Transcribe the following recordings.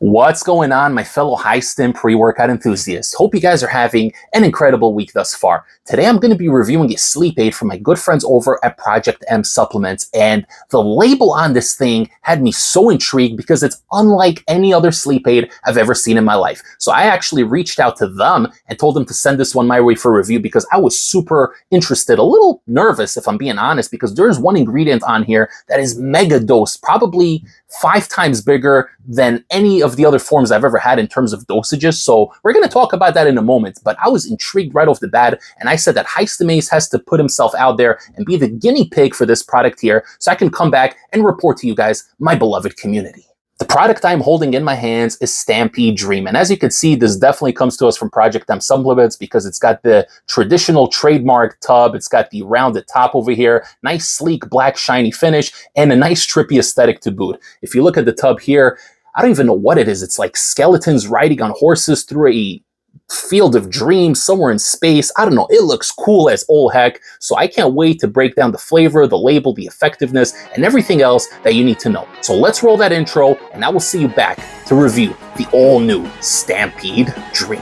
What's going on, my fellow high-stim pre-workout enthusiasts? Hope you guys are having an incredible week thus far. Today I'm going to be reviewing a sleep aid from my good friends over at Project M Supplements, and the label on this thing had me so intrigued because it's unlike any other sleep aid I've ever seen in my life. So I actually reached out to them and told them to send this one my way for review because I was super interested, a little nervous if I'm being honest, because there's one ingredient on here that is mega dosed, probably 5 times bigger than any of the other forms I've ever had in terms of dosages. So we're going to talk about that in a moment, but I was intrigued right off the bat, and I said that High-Stim has to put himself out there and be the guinea pig for this product here so I can come back and report to you guys, my beloved community. The product I'm holding in my hands is Stampede Dream, and as you can see, this definitely comes to us from Project M Supplements because it's got the traditional trademark tub, it's got the rounded top over here, nice sleek black shiny finish, and a nice trippy aesthetic to boot. If you look at the tub here, I don't even know what it is. It's like skeletons riding on horses through a field of dreams somewhere in space. I don't know. It looks cool as all heck. So I can't wait to break down the flavor, the label, the effectiveness, and everything else that you need to know. So let's roll that intro, and I will see you back to review the all-new Stampede Dream.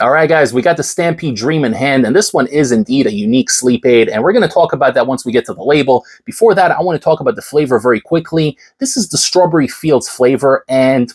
All right, guys, we got the Stampede Dream in hand, and this one is indeed a unique sleep aid, and we're going to talk about that once we get to the label. Before that, I want to talk about the flavor very quickly. This is the Strawberry Fields flavor, and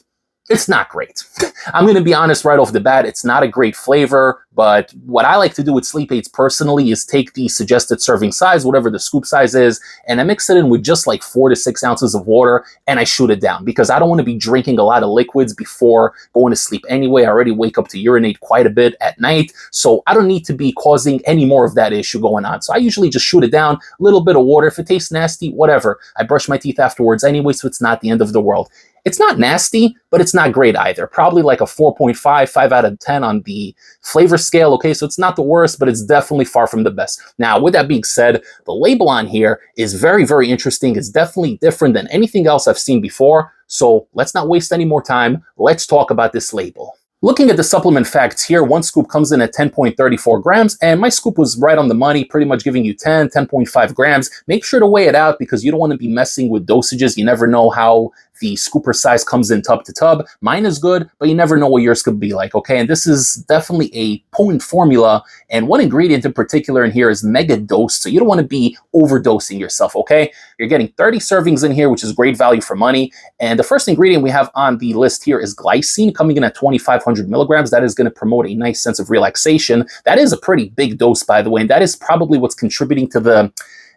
it's not great. I'm going to be honest right off the bat, it's not a great flavor, but what I like to do with sleep aids personally is take the suggested serving size, whatever the scoop size is, and I mix it in with just like 4 to 6 ounces of water, and I shoot it down because I don't want to be drinking a lot of liquids before going to sleep anyway. I already wake up to urinate quite a bit at night, so I don't need to be causing any more of that issue going on. So I usually just shoot it down, a little bit of water. If it tastes nasty, whatever. I brush my teeth afterwards anyway, so it's not the end of the world. It's not nasty, but it's not great either. Probably like a 4.5, 5 out of 10 on the flavor scale. Okay, so it's not the worst, but it's definitely far from the best. Now, with that being said, the label on here is very, very interesting. It's definitely different than anything else I've seen before. So let's not waste any more time. Let's talk about this label. Looking at the supplement facts here, one scoop comes in at 10.34 grams, and my scoop was right on the money, pretty much giving you 10.5 grams. Make sure to weigh it out because you don't want to be messing with dosages. You never know how the scooper size comes in tub to tub. Mine is good, but you never know what yours could be like, okay? And this is definitely a potent formula, and one ingredient in particular in here is mega dosed, so you don't want to be overdosing yourself, okay? You're getting 30 servings in here, which is great value for money, and the first ingredient we have on the list here is glycine, coming in at 2,500 milligrams. That is going to promote a nice sense of relaxation. That is a pretty big dose, by the way, and that is probably what's contributing to the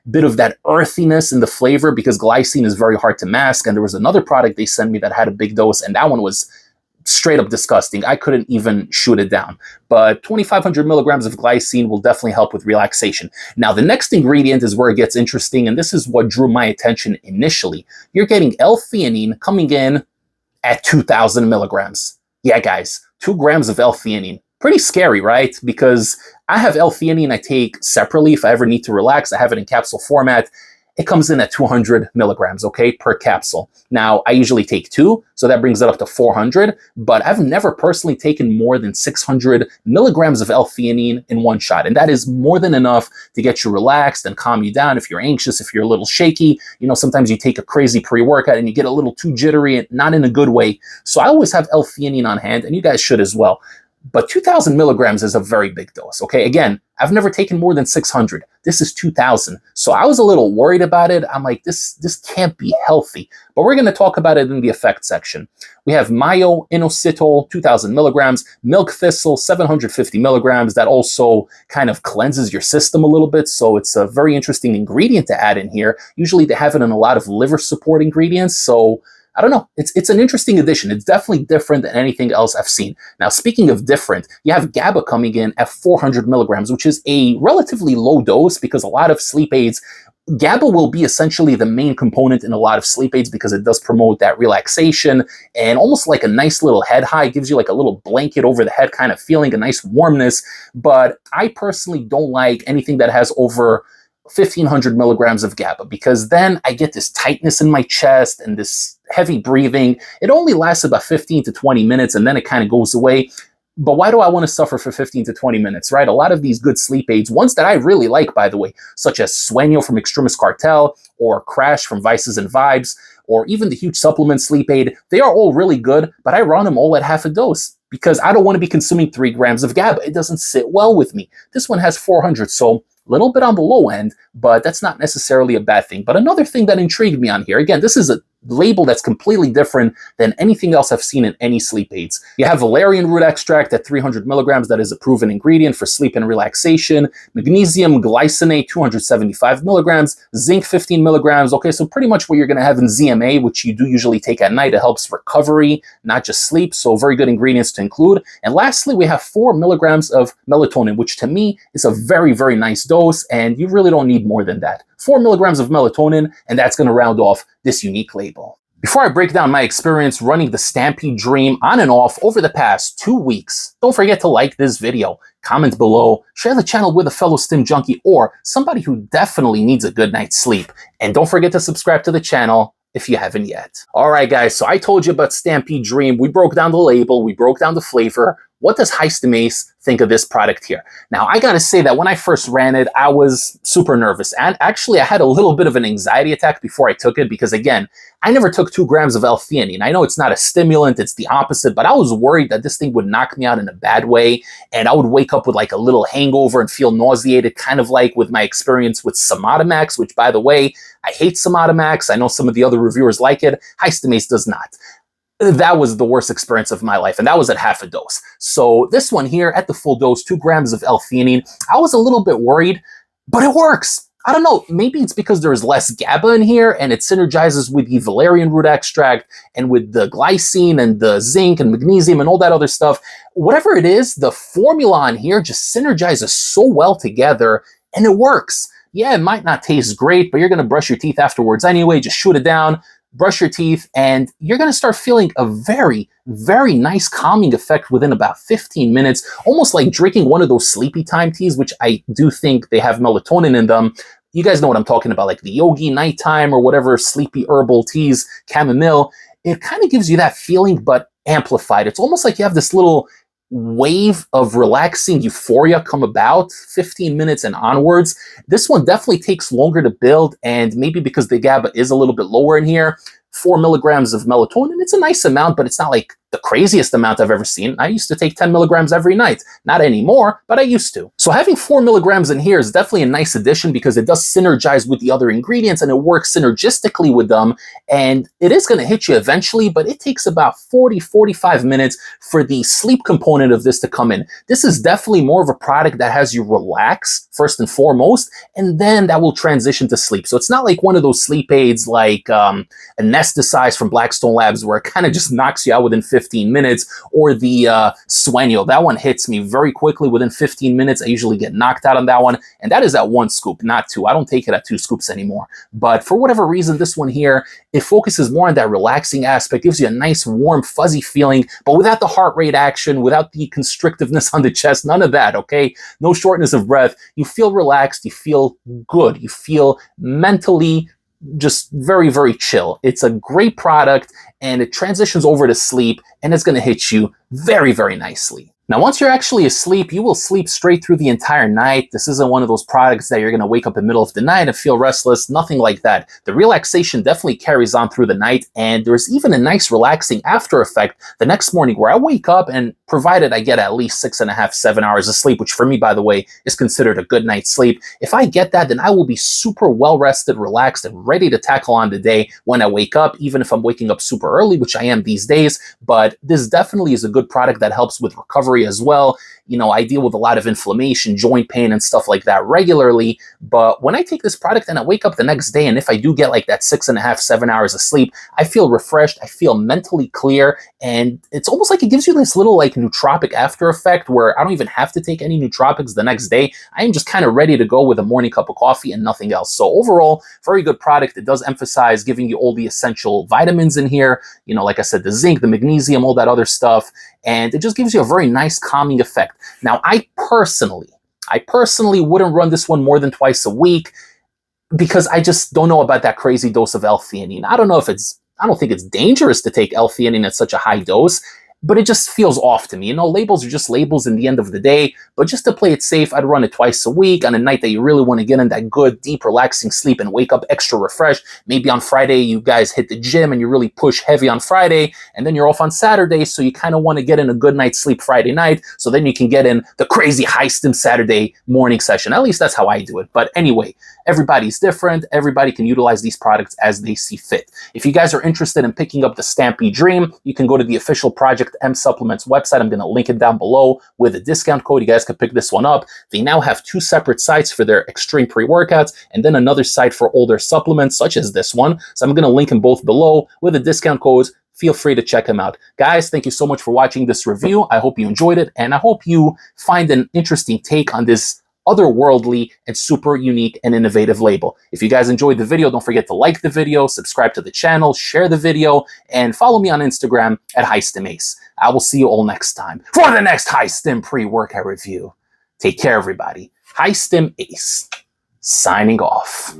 bit of that earthiness in the flavor because glycine is very hard to mask. And there was another product they sent me that had a big dose, and that one was straight up disgusting. I couldn't even shoot it down. But 2,500 milligrams of glycine will definitely help with relaxation. Now, the next ingredient is where it gets interesting, and this is what drew my attention initially. You're getting L-Theanine coming in at 2,000 milligrams. Yeah, guys, 2 grams of L-Theanine. Pretty scary, right? Because I have L-Theanine I take separately if I ever need to relax. I have it in capsule format. It comes in at 200 milligrams, okay, per capsule. Now, I usually take 2, so that brings it up to 400, but I've never personally taken more than 600 milligrams of L-Theanine in one shot, and that is more than enough to get you relaxed and calm you down if you're anxious, if you're a little shaky. You know, sometimes you take a crazy pre-workout and you get a little too jittery, and not in a good way. So I always have L-Theanine on hand, and you guys should as well. But 2,000 milligrams is a very big dose, okay? Again, I've never taken more than 600. This is 2,000. So I was a little worried about it. I'm like, this can't be healthy. But we're going to talk about it in the effect section. We have Myo-Inositol, 2,000 milligrams, milk thistle, 750 milligrams. That also kind of cleanses your system a little bit. So it's a very interesting ingredient to add in here. Usually they have it in a lot of liver support ingredients. So I don't know. It's an interesting addition. It's definitely different than anything else I've seen. Now, speaking of different, you have GABA coming in at 400 milligrams, which is a relatively low dose because a lot of sleep aids, GABA will be essentially the main component in a lot of sleep aids because it does promote that relaxation and almost like a nice little head high. It gives you like a little blanket over the head kind of feeling, a nice warmness. But I personally don't like anything that has over 1,500 milligrams of GABA, because then I get this tightness in my chest and this heavy breathing. It only lasts about 15 to 20 minutes and then it kind of goes away. But why do I want to suffer for 15 to 20 minutes, right? A lot of these good sleep aids, ones that I really like, by the way, such as Sueño from Extremis Cartel, or Crash from Vices and Vibes, or even the huge supplement sleep aid, they are all really good, but I run them all at half a dose because I don't want to be consuming 3 grams of GABA. It doesn't sit well with me. This one has 400, so a little bit on the low end, but that's not necessarily a bad thing. But another thing that intrigued me on here, again, this is a label that's completely different than anything else I've seen in any sleep aids. You have Valerian Root extract at 300 milligrams, that is a proven ingredient for sleep and relaxation. Magnesium Glycinate, 275 milligrams. Zinc, 15 milligrams. Okay, so pretty much what you're going to have in ZMA, which you do usually take at night. It helps recovery, not just sleep, so very good ingredients to include. And lastly, we have 4 milligrams of melatonin, which to me is a very, very nice dose, and you really don't need more than that. 4 milligrams of melatonin, and that's going to round off this unique label. Before I break down my experience running the Stampede Dream on and off over the past 2 weeks, don't forget to like this video, comment below, share the channel with a fellow stim junkie or somebody who definitely needs a good night's sleep, and don't forget to subscribe to the channel if you haven't yet. All right, guys, so I told you about Stampede Dream. We broke down the label, we broke down the flavor. What does Histamase think of this product here? Now, I gotta say that when I first ran it, I was super nervous. And actually, I had a little bit of an anxiety attack before I took it because, again, I never took 2 grams of L-Theanine. I know it's not a stimulant, it's the opposite, but I was worried that this thing would knock me out in a bad way, and I would wake up with like a little hangover and feel nauseated, kind of like with my experience with Somatomax, which, by the way, I hate Somatomax. I know some of the other reviewers like it. Histamase does not. That was the worst experience of my life, and that was at half a dose. So this one here, at the full dose, 2 grams of L-Theanine, I was a little bit worried, but it works. I don't know, maybe it's because there is less GABA in here, and it synergizes with the Valerian Root extract, and with the glycine, and the zinc, and magnesium, and all that other stuff. Whatever it is, the formula on here just synergizes so well together, and it works. Yeah, it might not taste great, but you're going to brush your teeth afterwards anyway. Just shoot it down, brush your teeth, and you're going to start feeling a very, very nice calming effect within about 15 minutes, almost like drinking one of those sleepy time teas, which I do think they have melatonin in them. You guys know what I'm talking about, like the Yogi nighttime or whatever sleepy herbal teas, chamomile. It kind of gives you that feeling, but amplified. It's almost like you have this little wave of relaxing euphoria come about 15 minutes and onwards. This one definitely takes longer to build, and maybe because the GABA is a little bit lower in here, 4 milligrams of melatonin, it's a nice amount, but it's not like the craziest amount I've ever seen. I used to take 10 milligrams every night. Not anymore, but I used to. So having 4 milligrams in here is definitely a nice addition because it does synergize with the other ingredients and it works synergistically with them. And it is going to hit you eventually, but it takes about 40-45 minutes for the sleep component of this to come in. This is definitely more of a product that has you relax first and foremost, and then that will transition to sleep. So it's not like one of those sleep aids like Anesthetized from Blackstone Labs where it kind of just knocks you out within 15 minutes, or the Sueño. That one hits me very quickly within 15 minutes. I usually get knocked out on that one, and that is at 1 scoop, not 2. I don't take it at 2 scoops anymore. But for whatever reason, this one here, it focuses more on that relaxing aspect, gives you a nice, warm, fuzzy feeling, but without the heart rate action, without the constrictiveness on the chest, none of that, okay? No shortness of breath. You feel relaxed, you feel good, you feel mentally just very, very chill. It's a great product, and it transitions over to sleep, and it's going to hit you very, very nicely. Now, once you're actually asleep, you will sleep straight through the entire night. This isn't one of those products that you're going to wake up in the middle of the night and feel restless, nothing like that. The relaxation definitely carries on through the night, and there's even a nice relaxing after effect the next morning where I wake up, and provided I get at least 6.5, 7 hours of sleep, which for me, by the way, is considered a good night's sleep. If I get that, then I will be super well rested, relaxed, and ready to tackle on the day when I wake up, even if I'm waking up super early, which I am these days. But this definitely is a good product that helps with recovery as well. You know, I deal with a lot of inflammation, joint pain, and stuff like that regularly. But when I take this product and I wake up the next day, and if I do get like that 6.5, 7 hours of sleep, I feel refreshed, I feel mentally clear, and it's almost like it gives you this little like nootropic after effect where I don't even have to take any nootropics the next day. I am just kind of ready to go with a morning cup of coffee and nothing else. So overall, very good product. It does emphasize giving you all the essential vitamins in here. You know, like I said, the zinc, the magnesium, all that other stuff. And it just gives you a very nice calming effect. Now, I personally wouldn't run this one more than twice a week. because I just don't know about that crazy dose of L-Theanine. I don't know if I don't think it's dangerous to take L-Theanine at such a high dose, but it just feels off to me. You know, labels are just labels in the end of the day, but just to play it safe, I'd run it twice a week on a night that you really want to get in that good, deep, relaxing sleep and wake up extra refreshed. Maybe on Friday, you guys hit the gym and you really push heavy on Friday, and then you're off on Saturday, so you kind of want to get in a good night's sleep Friday night, so then you can get in the crazy high-stim Saturday morning session. At least that's how I do it. But anyway, everybody's different. Everybody can utilize these products as they see fit. If you guys are interested in picking up the Stampede Dream, you can go to the official Project M Supplements website. I'm going to link it down below with a discount code. You guys can pick this one up. They now have 2 separate sites for their extreme pre-workouts and then another site for older supplements such as this one. So I'm going to link them both below with a discount code. Feel free to check them out. Guys, thank you so much for watching this review. I hope you enjoyed it, and I hope you find an interesting take on this otherworldly and super unique and innovative label. If you guys enjoyed the video, don't forget to like the video, subscribe to the channel, share the video, and follow me on Instagram at HighStimAce. I will see you all next time for the next High Stim pre-workout review. Take care, everybody. HighStimAce, signing off.